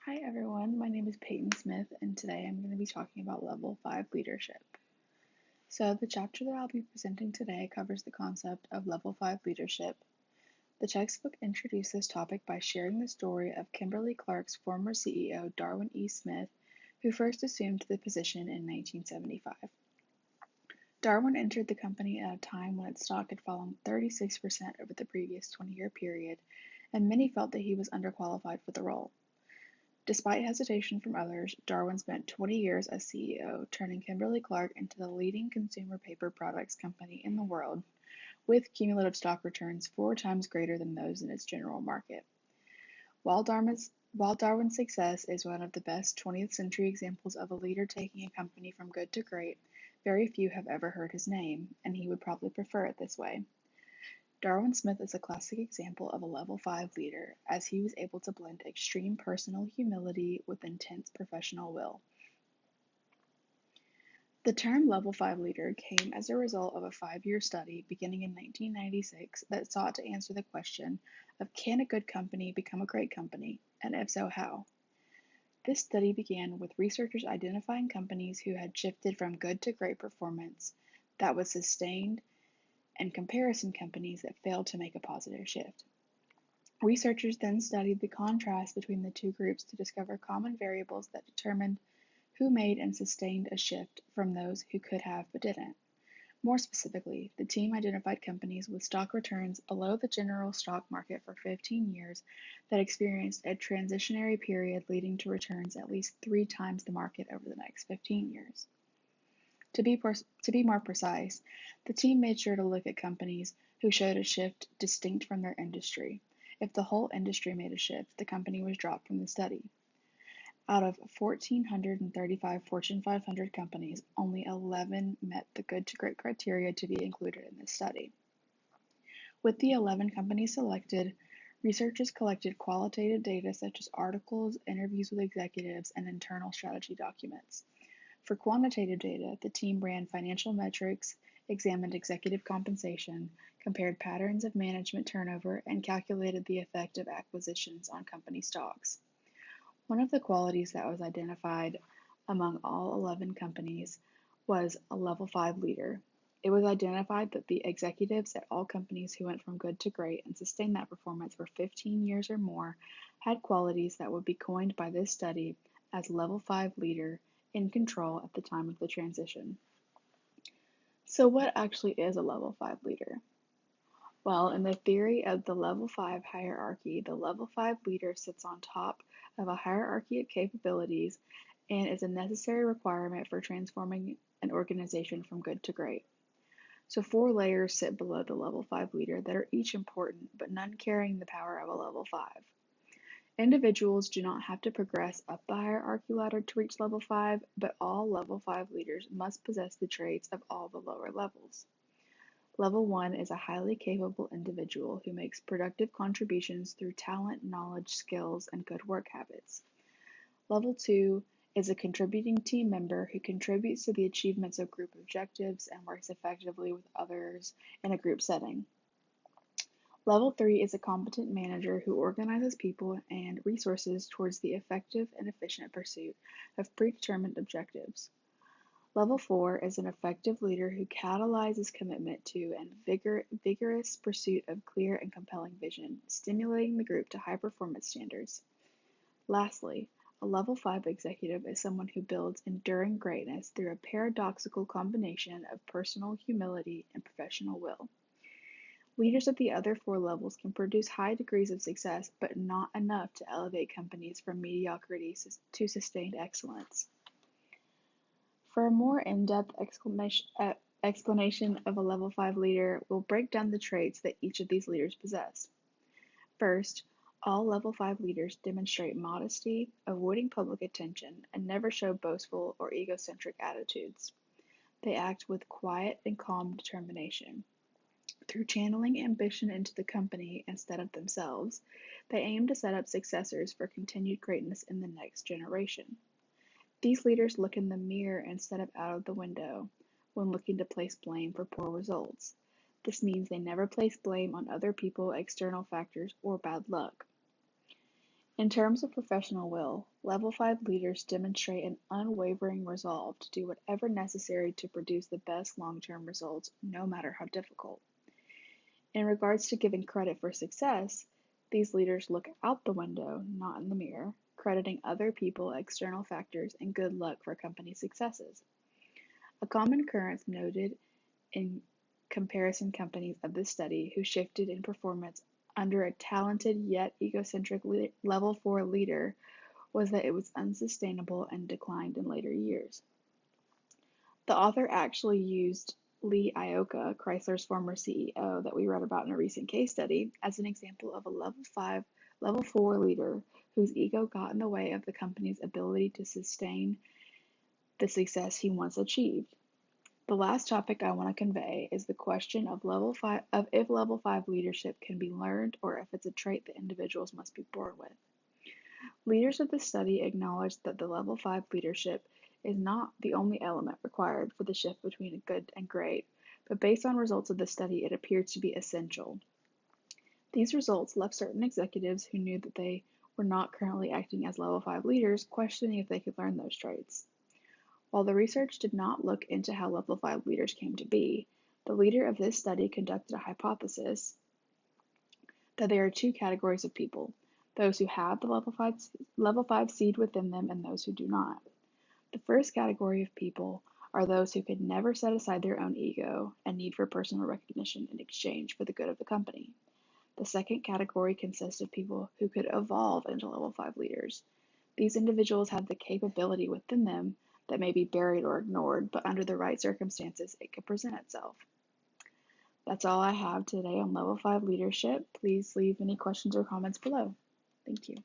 Hi everyone, my name is Peyton Smith, and today I'm going to be talking about Level 5 leadership. So, the chapter that I'll be presenting today covers the concept of Level 5 leadership. The textbook introduced this topic by sharing the story of Kimberly Clark's former CEO, Darwin E. Smith, who first assumed the position in 1975. Darwin entered the company at a time when its stock had fallen 36% over the previous 20-year period, and many felt that he was underqualified for the role. Despite hesitation from others, Darwin spent 20 years as CEO, turning Kimberly Clark into the leading consumer paper products company in the world, with cumulative stock returns 4 times greater than those in its general market. While Darwin's success is one of the best 20th century examples of a leader taking a company from good to great, very few have ever heard his name, and he would probably prefer it this way. Darwin Smith is a classic example of a Level 5 leader, as he was able to blend extreme personal humility with intense professional will. The term Level 5 leader came as a result of a 5-year study beginning in 1996 that sought to answer the question of can a good company become a great company, and if so, how? This study began with researchers identifying companies who had shifted from good to great performance that was sustained and comparison companies that failed to make a positive shift. Researchers then studied the contrast between the two groups to discover common variables that determined who made and sustained a shift from those who could have but didn't. More specifically, the team identified companies with stock returns below the general stock market for 15 years that experienced a transitionary period leading to returns at least 3 times the market over the next 15 years. To be more precise, the team made sure to look at companies who showed a shift distinct from their industry. If the whole industry made a shift, the company was dropped from the study. Out of 1,435 Fortune 500 companies, only 11 met the good to great criteria to be included in this study. With the 11 companies selected, researchers collected qualitative data such as articles, interviews with executives, and internal strategy documents. For quantitative data, the team ran financial metrics, examined executive compensation, compared patterns of management turnover, and calculated the effect of acquisitions on company stocks. One of the qualities that was identified among all 11 companies was a Level 5 leader. It was identified that the executives at all companies who went from good to great and sustained that performance for 15 years or more had qualities that would be coined by this study as Level 5 leader in control at the time of the transition. So what actually is a Level 5 leader? Well, in the theory of the Level 5 hierarchy, the Level 5 leader sits on top of a hierarchy of capabilities and is a necessary requirement for transforming an organization from good to great. So 4 layers sit below the Level 5 leader that are each important, but none carrying the power of a Level 5. Individuals do not have to progress up the hierarchy ladder to reach Level 5, but all Level 5 leaders must possess the traits of all the lower levels. Level 1 is a highly capable individual who makes productive contributions through talent, knowledge, skills, and good work habits. Level 2 is a contributing team member who contributes to the achievements of group objectives and works effectively with others in a group setting. Level 3 is a competent manager who organizes people and resources towards the effective and efficient pursuit of predetermined objectives. Level 4 is an effective leader who catalyzes commitment to and vigorous pursuit of clear and compelling vision, stimulating the group to high performance standards. Lastly, a Level 5 executive is someone who builds enduring greatness through a paradoxical combination of personal humility and professional will. Leaders at the other 4 levels can produce high degrees of success, but not enough to elevate companies from mediocrity to sustained excellence. For a more in-depth explanation of a Level 5 leader, we'll break down the traits that each of these leaders possess. First, all Level 5 leaders demonstrate modesty, avoiding public attention, and never show boastful or egocentric attitudes. They act with quiet and calm determination. Through channeling ambition into the company instead of themselves, they aim to set up successors for continued greatness in the next generation. These leaders look in the mirror instead of out of the window when looking to place blame for poor results. This means they never place blame on other people, external factors, or bad luck. In terms of professional will, Level 5 leaders demonstrate an unwavering resolve to do whatever necessary to produce the best long-term results, no matter how difficult. In regards to giving credit for success, these leaders look out the window, not in the mirror, crediting other people, external factors, and good luck for company successes. A common occurrence noted in comparison companies of this study who shifted in performance under a talented yet egocentric level 4 leader was that it was unsustainable and declined in later years. The author actually used Lee Iacocca, Chrysler's former CEO that we read about in a recent case study, as an example of a level 4 leader whose ego got in the way of the company's ability to sustain the success he once achieved. The last topic I want to convey is the question of if level 5 leadership can be learned or if it's a trait that individuals must be born with. Leaders of the study acknowledged that the level 5 leadership is not the only element required for the shift between good and great, but based on results of the study, it appears to be essential. These results left certain executives who knew that they were not currently acting as level 5 leaders questioning if they could learn those traits. While the research did not look into how level 5 leaders came to be, the leader of this study conducted a hypothesis that there are two categories of people: those who have the level 5 seed within them and those who do not. The first category of people are those who could never set aside their own ego and need for personal recognition in exchange for the good of the company. The second category consists of people who could evolve into level 5 leaders. These individuals have the capability within them that may be buried or ignored, but under the right circumstances, it could present itself. That's all I have today on level 5 leadership. Please leave any questions or comments below. Thank you.